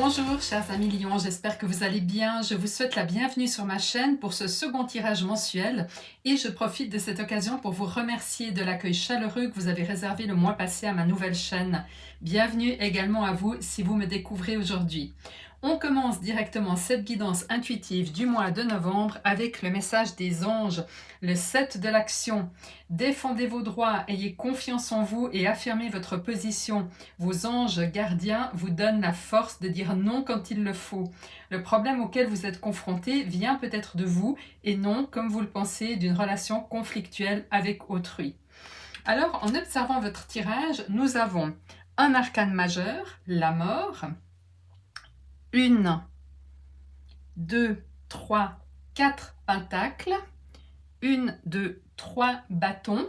Bonjour chers amis lions, j'espère que vous allez bien. Je vous souhaite la bienvenue sur ma chaîne pour ce second tirage mensuel et je profite de cette occasion pour vous remercier de l'accueil chaleureux que vous avez réservé le mois passé à ma nouvelle chaîne. Bienvenue également à vous si vous me découvrez aujourd'hui. On commence directement cette guidance intuitive du mois de novembre avec le message des anges, le 7 de l'action. Défendez vos droits, ayez confiance en vous et affirmez votre position. Vos anges gardiens vous donnent la force de dire non quand il le faut. Le problème auquel vous êtes confronté vient peut-être de vous et non, comme vous le pensez, d'une relation conflictuelle avec autrui. Alors, en observant votre tirage, nous avons un arcane majeur, la mort, 1, 2, 3, 4 pentacles, 1, 2, 3 bâtons,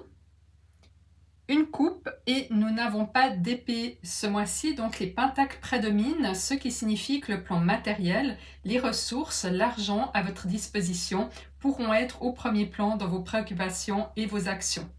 une coupe et nous n'avons pas d'épée ce mois-ci, donc les pentacles prédominent, ce qui signifie que le plan matériel, les ressources, l'argent à votre disposition pourront être au premier plan dans vos préoccupations et vos actions.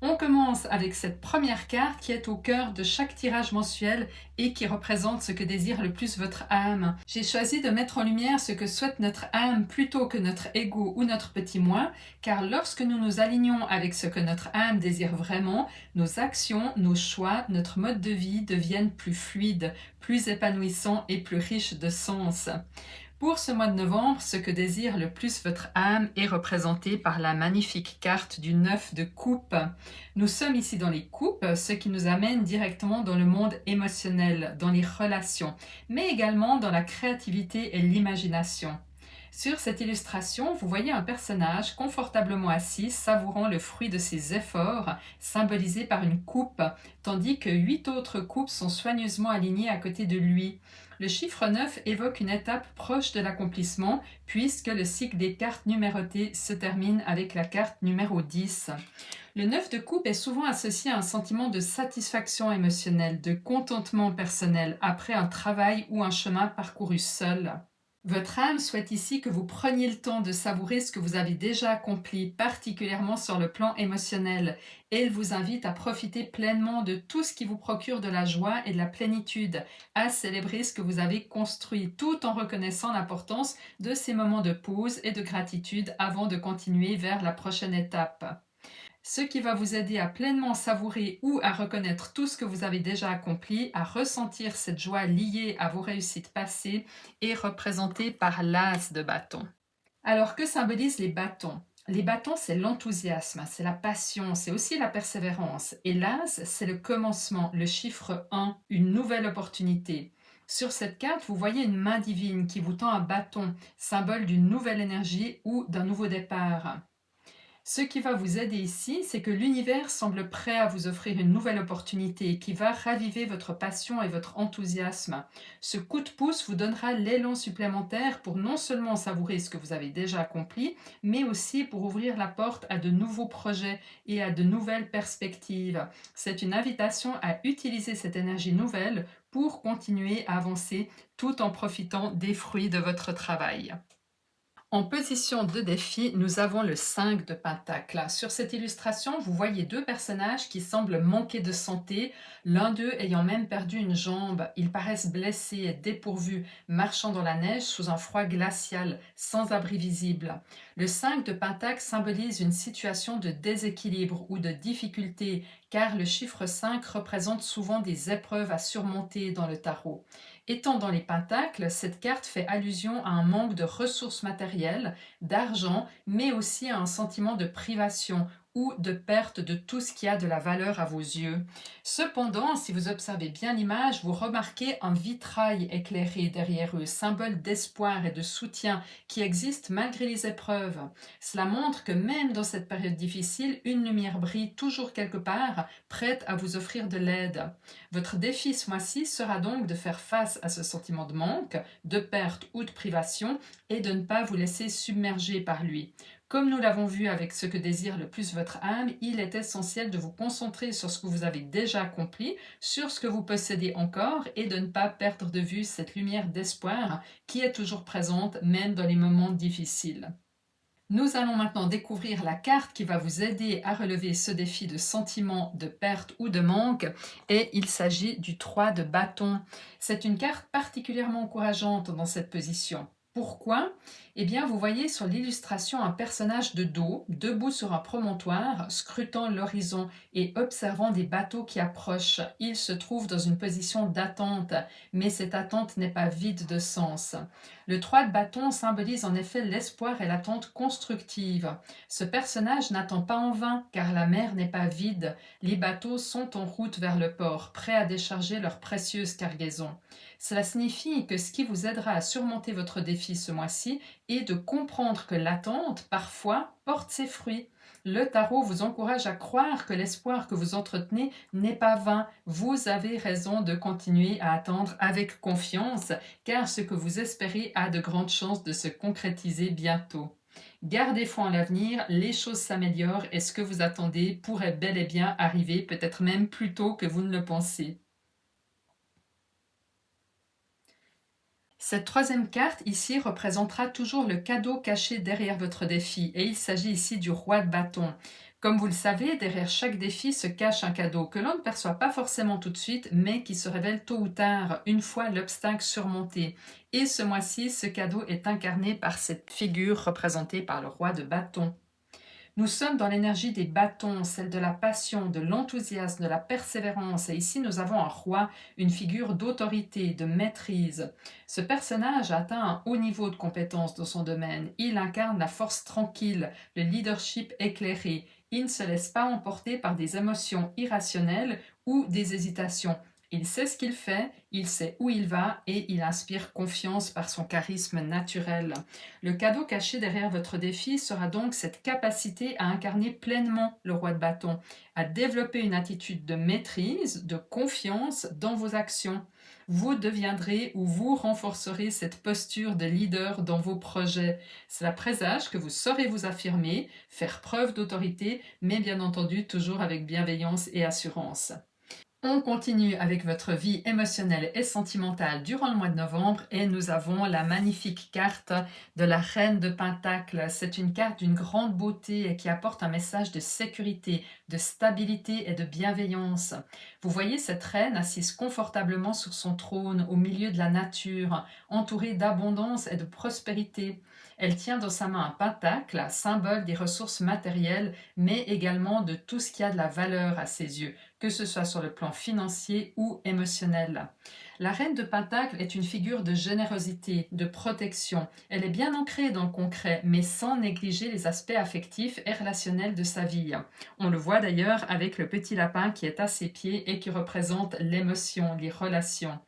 On commence avec cette première carte qui est au cœur de chaque tirage mensuel et qui représente ce que désire le plus votre âme. J'ai choisi de mettre en lumière ce que souhaite notre âme plutôt que notre ego ou notre petit moi, car lorsque nous nous alignons avec ce que notre âme désire vraiment, nos actions, nos choix, notre mode de vie deviennent plus fluides, plus épanouissants et plus riches de sens. Pour ce mois de novembre, ce que désire le plus votre âme est représenté par la magnifique carte du 9 de coupe. Nous sommes ici dans les coupes, ce qui nous amène directement dans le monde émotionnel, dans les relations, mais également dans la créativité et l'imagination. Sur cette illustration, vous voyez un personnage confortablement assis, savourant le fruit de ses efforts, symbolisé par une coupe, tandis que 8 autres coupes sont soigneusement alignées à côté de lui. Le chiffre 9 évoque une étape proche de l'accomplissement, puisque le cycle des cartes numérotées se termine avec la carte numéro 10. Le 9 de coupe est souvent associé à un sentiment de satisfaction émotionnelle, de contentement personnel, après un travail ou un chemin parcouru seul. Votre âme souhaite ici que vous preniez le temps de savourer ce que vous avez déjà accompli, particulièrement sur le plan émotionnel. Elle vous invite à profiter pleinement de tout ce qui vous procure de la joie et de la plénitude, à célébrer ce que vous avez construit, tout en reconnaissant l'importance de ces moments de pause et de gratitude avant de continuer vers la prochaine étape. Ce qui va vous aider à pleinement savourer ou à reconnaître tout ce que vous avez déjà accompli, à ressentir cette joie liée à vos réussites passées, est représenté par l'as de bâton. Alors, que symbolisent les bâtons? Les bâtons, c'est l'enthousiasme, c'est la passion, c'est aussi la persévérance. Et l'as, c'est le commencement, le chiffre 1, une nouvelle opportunité. Sur cette carte, vous voyez une main divine qui vous tend un bâton, symbole d'une nouvelle énergie ou d'un nouveau départ. Ce qui va vous aider ici, c'est que l'univers semble prêt à vous offrir une nouvelle opportunité qui va raviver votre passion et votre enthousiasme. Ce coup de pouce vous donnera l'élan supplémentaire pour non seulement savourer ce que vous avez déjà accompli, mais aussi pour ouvrir la porte à de nouveaux projets et à de nouvelles perspectives. C'est une invitation à utiliser cette énergie nouvelle pour continuer à avancer tout en profitant des fruits de votre travail. En position de défi, nous avons le 5 de Pentacle. Sur cette illustration, vous voyez deux personnages qui semblent manquer de santé, l'un d'eux ayant même perdu une jambe. Ils paraissent blessés et dépourvus, marchant dans la neige sous un froid glacial, sans abri visible. Le 5 de Pentacle symbolise une situation de déséquilibre ou de difficulté, car le chiffre 5 représente souvent des épreuves à surmonter dans le tarot. Étant dans les pentacles, cette carte fait allusion à un manque de ressources matérielles, d'argent, mais aussi à un sentiment de privation ou de perte de tout ce qui a de la valeur à vos yeux. Cependant, si vous observez bien l'image, vous remarquez un vitrail éclairé derrière eux, symbole d'espoir et de soutien qui existe malgré les épreuves. Cela montre que même dans cette période difficile, une lumière brille toujours quelque part, prête à vous offrir de l'aide. Votre défi ce mois-ci sera donc de faire face à ce sentiment de manque, de perte ou de privation et de ne pas vous laisser submerger par lui. Comme nous l'avons vu avec ce que désire le plus votre âme, il est essentiel de vous concentrer sur ce que vous avez déjà accompli, sur ce que vous possédez encore et de ne pas perdre de vue cette lumière d'espoir qui est toujours présente même dans les moments difficiles. Nous allons maintenant découvrir la carte qui va vous aider à relever ce défi de sentiment de perte ou de manque et il s'agit du 3 de bâton. C'est une carte particulièrement encourageante dans cette position. Pourquoi? Eh bien, vous voyez sur l'illustration un personnage de dos, debout sur un promontoire, scrutant l'horizon et observant des bateaux qui approchent. Il se trouve dans une position d'attente, mais cette attente n'est pas vide de sens. Le 3 de bâton symbolise en effet l'espoir et l'attente constructive. Ce personnage n'attend pas en vain, car la mer n'est pas vide. Les bateaux sont en route vers le port, prêts à décharger leur précieuse cargaison. Cela signifie que ce qui vous aidera à surmonter votre défi ce mois-ci est de comprendre que l'attente, parfois, porte ses fruits. Le tarot vous encourage à croire que l'espoir que vous entretenez n'est pas vain. Vous avez raison de continuer à attendre avec confiance, car ce que vous espérez a de grandes chances de se concrétiser bientôt. Gardez foi en l'avenir, les choses s'améliorent et ce que vous attendez pourrait bel et bien arriver, peut-être même plus tôt que vous ne le pensez. Cette troisième carte ici représentera toujours le cadeau caché derrière votre défi et il s'agit ici du roi de bâton. Comme vous le savez, derrière chaque défi se cache un cadeau que l'on ne perçoit pas forcément tout de suite, mais qui se révèle tôt ou tard, une fois l'obstacle surmonté. Et ce mois-ci, ce cadeau est incarné par cette figure représentée par le roi de bâton. Nous sommes dans l'énergie des bâtons, celle de la passion, de l'enthousiasme, de la persévérance. Et ici, nous avons un roi, une figure d'autorité, de maîtrise. Ce personnage a atteint un haut niveau de compétence dans son domaine. Il incarne la force tranquille, le leadership éclairé. Il ne se laisse pas emporter par des émotions irrationnelles ou des hésitations. Il sait ce qu'il fait, il sait où il va et il inspire confiance par son charisme naturel. Le cadeau caché derrière votre défi sera donc cette capacité à incarner pleinement le roi de bâton, à développer une attitude de maîtrise, de confiance dans vos actions. Vous deviendrez ou vous renforcerez cette posture de leader dans vos projets. Cela présage que vous saurez vous affirmer, faire preuve d'autorité, mais bien entendu toujours avec bienveillance et assurance. On continue avec votre vie émotionnelle et sentimentale durant le mois de novembre et nous avons la magnifique carte de la Reine de Pentacles. C'est une carte d'une grande beauté et qui apporte un message de sécurité, de stabilité et de bienveillance. Vous voyez cette reine assise confortablement sur son trône au milieu de la nature, entourée d'abondance et de prospérité. Elle tient dans sa main un pentacle, symbole des ressources matérielles, mais également de tout ce qui a de la valeur à ses yeux, que ce soit sur le plan financier ou émotionnel. La reine de Pentacle est une figure de générosité, de protection. Elle est bien ancrée dans le concret, mais sans négliger les aspects affectifs et relationnels de sa vie. On le voit d'ailleurs avec le petit lapin qui est à ses pieds et qui représente l'émotion, les relations.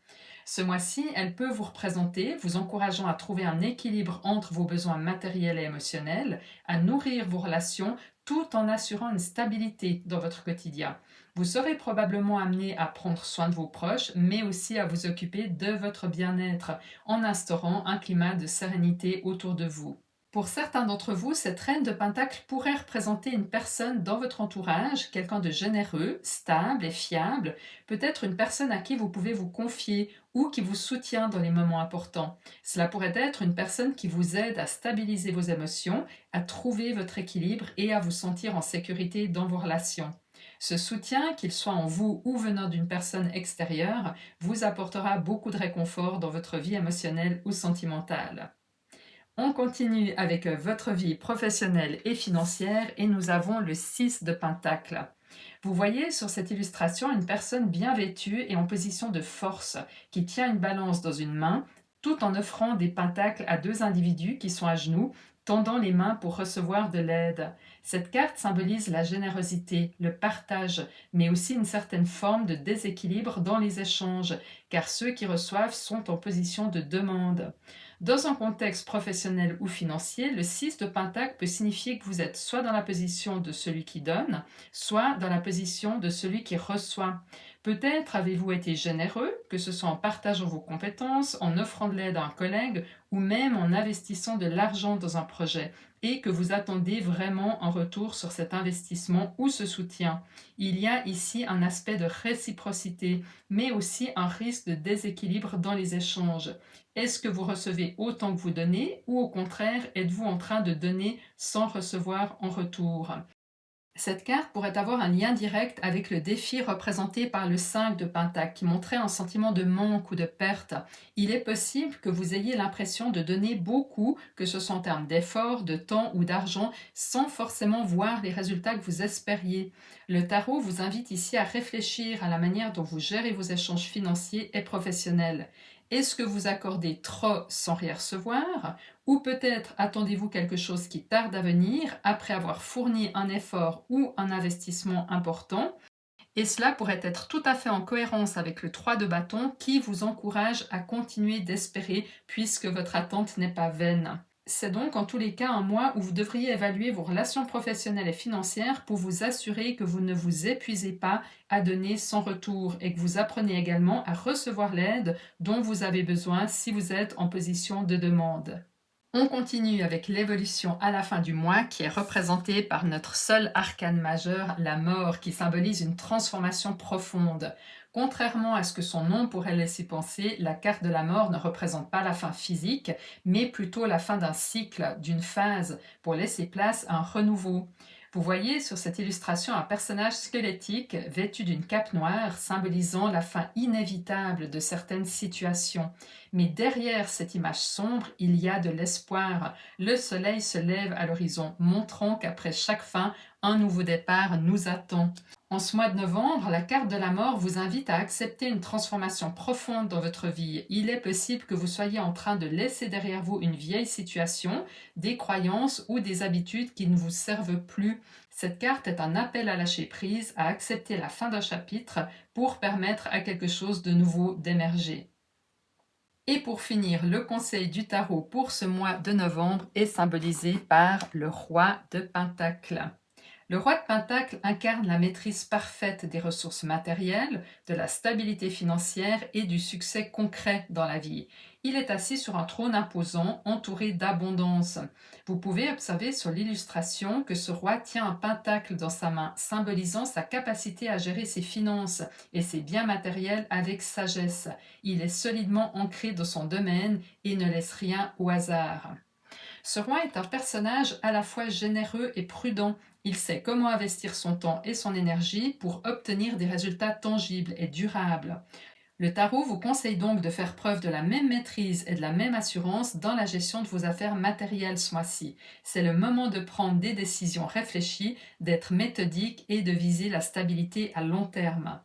Ce mois-ci, elle peut vous représenter, vous encourageant à trouver un équilibre entre vos besoins matériels et émotionnels, à nourrir vos relations tout en assurant une stabilité dans votre quotidien. Vous serez probablement amené à prendre soin de vos proches, mais aussi à vous occuper de votre bien-être en instaurant un climat de sérénité autour de vous. Pour certains d'entre vous, cette reine de Pentacle pourrait représenter une personne dans votre entourage, quelqu'un de généreux, stable et fiable, peut-être une personne à qui vous pouvez vous confier ou qui vous soutient dans les moments importants. Cela pourrait être une personne qui vous aide à stabiliser vos émotions, à trouver votre équilibre et à vous sentir en sécurité dans vos relations. Ce soutien, qu'il soit en vous ou venant d'une personne extérieure, vous apportera beaucoup de réconfort dans votre vie émotionnelle ou sentimentale. On continue avec votre vie professionnelle et financière et nous avons le 6 de Pentacle. Vous voyez sur cette illustration une personne bien vêtue et en position de force qui tient une balance dans une main tout en offrant des pentacles à deux individus qui sont à genoux, tendant les mains pour recevoir de l'aide. Cette carte symbolise la générosité, le partage, mais aussi une certaine forme de déséquilibre dans les échanges, car ceux qui reçoivent sont en position de demande. Dans un contexte professionnel ou financier, le 6 de Pentacle peut signifier que vous êtes soit dans la position de celui qui donne, soit dans la position de celui qui reçoit. Peut-être avez-vous été généreux, que ce soit en partageant vos compétences, en offrant de l'aide à un collègue ou même en investissant de l'argent dans un projet. et que vous attendez vraiment en retour sur cet investissement ou ce soutien. Il y a ici un aspect de réciprocité, mais aussi un risque de déséquilibre dans les échanges. Est-ce que vous recevez autant que vous donnez ou au contraire, êtes-vous en train de donner sans recevoir en retour? Cette carte pourrait avoir un lien direct avec le défi représenté par le 5 de Pentacle qui montrait un sentiment de manque ou de perte. Il est possible que vous ayez l'impression de donner beaucoup, que ce soit en termes d'efforts, de temps ou d'argent, sans forcément voir les résultats que vous espériez. Le tarot vous invite ici à réfléchir à la manière dont vous gérez vos échanges financiers et professionnels. Est-ce que vous accordez trop sans rien recevoir? Ou peut-être attendez-vous quelque chose qui tarde à venir après avoir fourni un effort ou un investissement important? Et cela pourrait être tout à fait en cohérence avec le 3 de bâton qui vous encourage à continuer d'espérer puisque votre attente n'est pas vaine. C'est donc en tous les cas un mois où vous devriez évaluer vos relations professionnelles et financières pour vous assurer que vous ne vous épuisez pas à donner sans retour et que vous apprenez également à recevoir l'aide dont vous avez besoin si vous êtes en position de demande. On continue avec l'évolution à la fin du mois qui est représentée par notre seul arcane majeur, la mort, qui symbolise une transformation profonde. Contrairement à ce que son nom pourrait laisser penser, la carte de la mort ne représente pas la fin physique, mais plutôt la fin d'un cycle, d'une phase, pour laisser place à un renouveau. Vous voyez sur cette illustration un personnage squelettique vêtu d'une cape noire symbolisant la fin inévitable de certaines situations. Mais derrière cette image sombre, il y a de l'espoir. Le soleil se lève à l'horizon, montrant qu'après chaque fin, un nouveau départ nous attend. En ce mois de novembre, la carte de la mort vous invite à accepter une transformation profonde dans votre vie. Il est possible que vous soyez en train de laisser derrière vous une vieille situation, des croyances ou des habitudes qui ne vous servent plus. Cette carte est un appel à lâcher prise, à accepter la fin d'un chapitre pour permettre à quelque chose de nouveau d'émerger. Et pour finir, le conseil du tarot pour ce mois de novembre est symbolisé par le roi de Pentacle. Le roi de Pentacle incarne la maîtrise parfaite des ressources matérielles, de la stabilité financière et du succès concret dans la vie. Il est assis sur un trône imposant, entouré d'abondance. Vous pouvez observer sur l'illustration que ce roi tient un pentacle dans sa main, symbolisant sa capacité à gérer ses finances et ses biens matériels avec sagesse. Il est solidement ancré dans son domaine et ne laisse rien au hasard. Ce roi est un personnage à la fois généreux et prudent. Il sait comment investir son temps et son énergie pour obtenir des résultats tangibles et durables. Le tarot vous conseille donc de faire preuve de la même maîtrise et de la même assurance dans la gestion de vos affaires matérielles ce mois-ci. C'est le moment de prendre des décisions réfléchies, d'être méthodique et de viser la stabilité à long terme.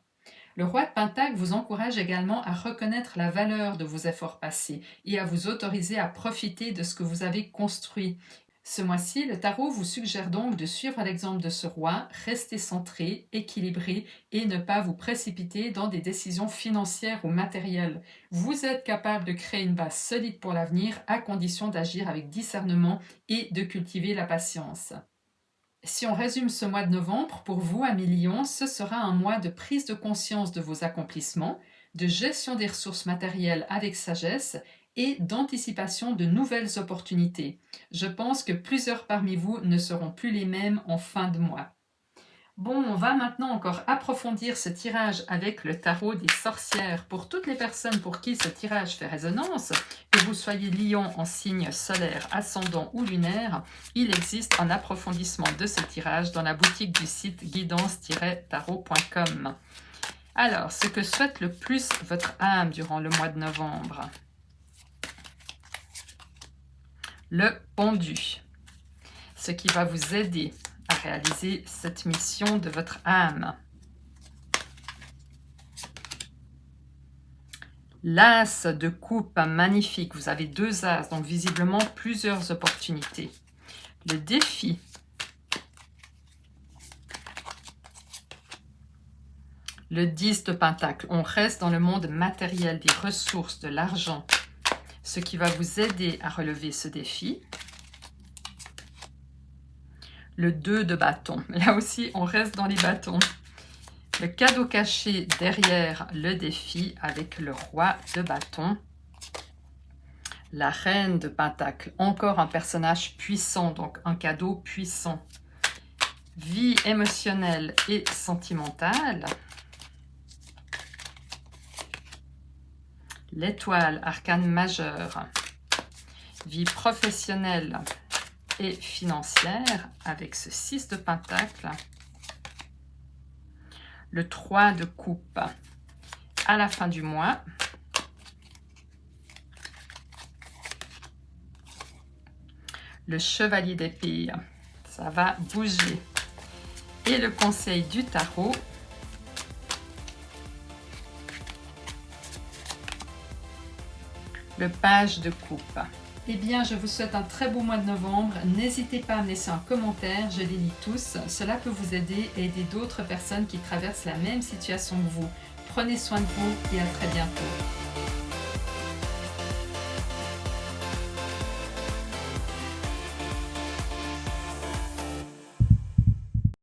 Le roi de Pentacle vous encourage également à reconnaître la valeur de vos efforts passés et à vous autoriser à profiter de ce que vous avez construit. Ce mois-ci, le tarot vous suggère donc de suivre l'exemple de ce roi, rester centré, équilibré et ne pas vous précipiter dans des décisions financières ou matérielles. Vous êtes capable de créer une base solide pour l'avenir à condition d'agir avec discernement et de cultiver la patience. Si on résume ce mois de novembre, pour vous, amis Lion, ce sera un mois de prise de conscience de vos accomplissements, de gestion des ressources matérielles avec sagesse et d'anticipation de nouvelles opportunités. Je pense que plusieurs parmi vous ne seront plus les mêmes en fin de mois. Bon, on va maintenant encore approfondir ce tirage avec le tarot des sorcières. Pour toutes les personnes pour qui ce tirage fait résonance, que vous soyez lion en signe solaire, ascendant ou lunaire, il existe un approfondissement de ce tirage dans la boutique du site guidance-tarot.com. Alors, ce que souhaite le plus votre âme durant le mois de novembre? Le pendu, ce qui va vous aider à réaliser cette mission de votre âme. L'as de coupe, magnifique. Vous avez 2 as, donc visiblement plusieurs opportunités. Le défi. Le 10 de pentacle. On reste dans le monde matériel, des ressources, de l'argent. Ce qui va vous aider à relever ce défi. Le 2 de bâton. Là aussi, on reste dans les bâtons. Le cadeau caché derrière le défi avec le roi de bâton. La reine de Pentacle, encore un personnage puissant, donc un cadeau puissant. Vie émotionnelle et sentimentale. L'étoile, arcane majeur. Vie professionnelle et financière avec ce 6 de Pentacle. Le 3 de coupe à la fin du mois. Le chevalier d'épée, ça va bouger. Et le conseil du tarot. Le page de coupe. Eh bien, je vous souhaite un très beau mois de novembre. N'hésitez pas à me laisser un commentaire, je les lis tous. Cela peut vous aider et aider d'autres personnes qui traversent la même situation que vous. Prenez soin de vous et à très bientôt.